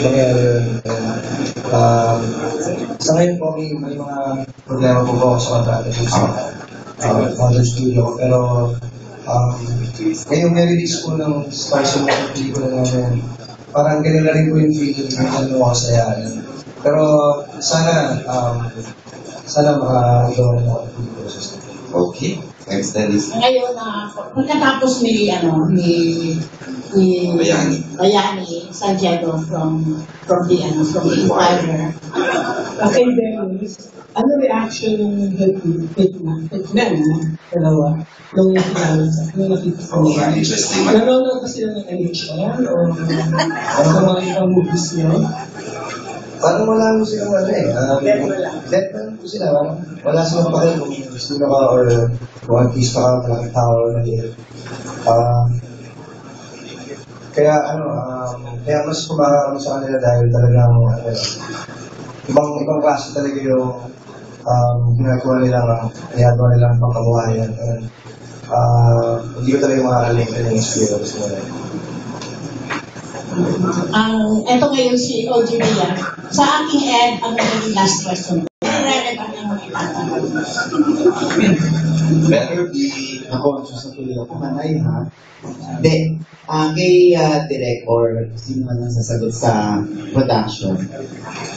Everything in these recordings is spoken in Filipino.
mangyari yun. Sa ngayon po, may mga problema po ako sa kontrata sa other studio. Pero ngayong na-release po ng Stars of the pelikula namin, parang ganun na rin po yung feeling ng ano ako saya. Pero sana maka-gawa na ako yung process. Okay. Next that is Ngayon, pagkatapos ni Bayani Santiago from the Inquirer. Okay, Dennis, ano reaction ng Hitman, dalawa, nung nakita ko niya? interesting. Nanonood na sila ng NHL o sa mga ibang movies niyo? Parang wala mo silang let lang po sila. Wala silang pakil kung gusto na ka or kung artista ka, malaking tao or nag-iit. Kaya kaya mas kumakaroon sa kanila dahil talagang ibang klase talaga yung ginagawa nilang pangkabuhayan. Hindi ko talaga makakalim yung experience nila. Ito ngayon si OG Mia. Sa aking end, ang naging last question. Relevant ang mga itatanong. Better be na-conscious na tuloy ako. Manay, ha? Hindi. Kay Direk or sino man ang sasagot sa production,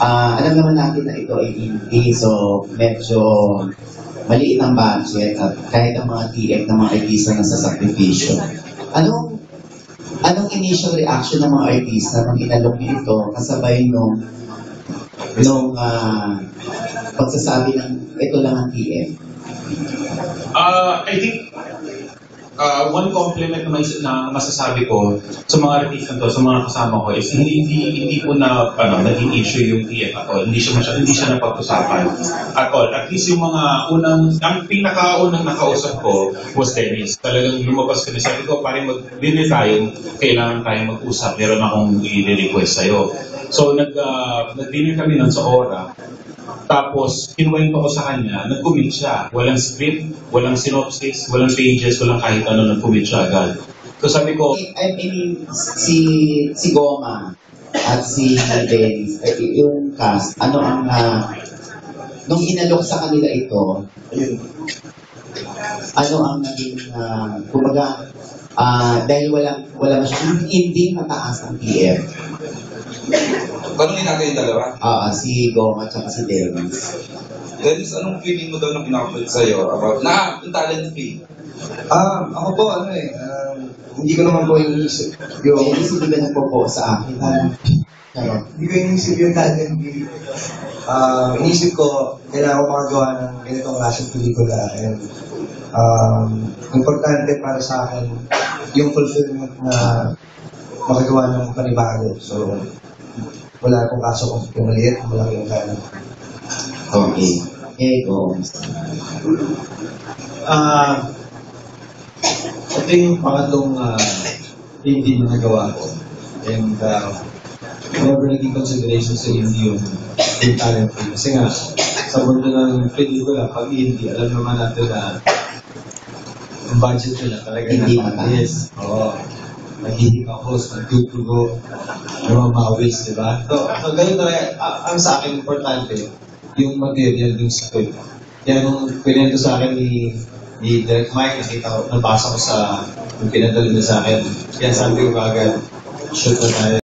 alam naman natin na ito ay indie, so medyo maliit ang budget at kahit ang mga TF ng mga artista na sa sakripisyo. Anong initial reaction ng mga artista nung inalok niyo ito kasabay nung pagsasabi ng ito lang ang TF? I think one compliment na masasabi ko sa mga artista to, sa mga kasama ko is hindi po na naging issue yung TF at all. Hindi siya napag-usapan at all. At least yung mga ang pinakaunang nakausap ko was Dennis. Talagang lumabas kami. Sabi ko, pare mag-dinner tayo, kailangan tayo mag-usap. Meron akong i-request sa'yo. So nag-dinner kami nun sa Aura. Tapos, kinuwento ko sa kanya, nag-commit siya. Walang script, walang synopsis, walang pages, walang kahit ano, nag-commit siya agad. So sabi ko, I mean, si Goma at si Dennis, yung cast, ano ang, nung inalok sa kanila ito, ano ang naging, kumbaga, dahil wala masyadong hindi mataas ang PF. Tanungin natin yung dalawa. Si Goma at si Dennis. Dennis, anong feeling mo daw nung pinakapalit sa'yo about yung talent fee? Ako po, hindi ko naman po iniisip yung... Dennis, hindi ka nagpo-po sa akin. Hindi ko iniisip yung talent fee. Iniisip ko, kailangan ko makagawa ng ganitong klaseng pelikula. And importante para sa akin yung fulfillment na makagawa ng panibago. So, wala akong kaso kung maliit, wala akong kaya. Okay. Go. Ito yung pangatlong hindi na nagawa ko. And never naging consideration sa indie yung talent fee. Kasi nga, sa mundo ng pelikula, pag indie, alam naman natin na ang budget nila talaga hindi mataas. Oo. Magiging host, magtutugo, yung mga mawis, di ba? So ganun talaga, ang sa akin importante, yung material yung script. Kaya nung pinento sa akin ni Direct Mike, nabasa ko sa yung pinadala niya sa akin. Kaya sabi ko agad, shoot na tayo.